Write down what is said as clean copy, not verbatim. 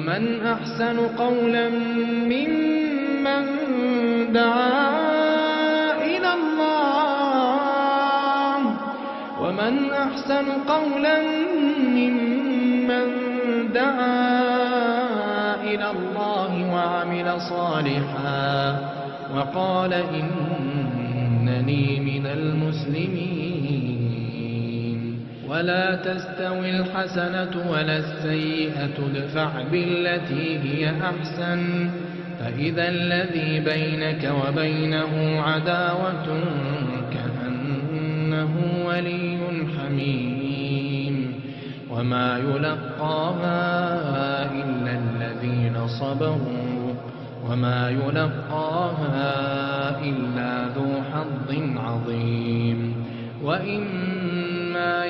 ومن أحسن قولا ممن دعا إلى الله ومن أحسن قولا ممن دعا إلى الله وعمل صالحا وقال إنني من المسلمين. ولا تستوي الحسنة ولا السيئة ادفع بالتي هي أحسن فإذا الذي بينك وبينه عداوة كأنه ولي حميم وما يلقاها إلا الذين صبروا وما يلقاها إلا ذو حظ عظيم. وإما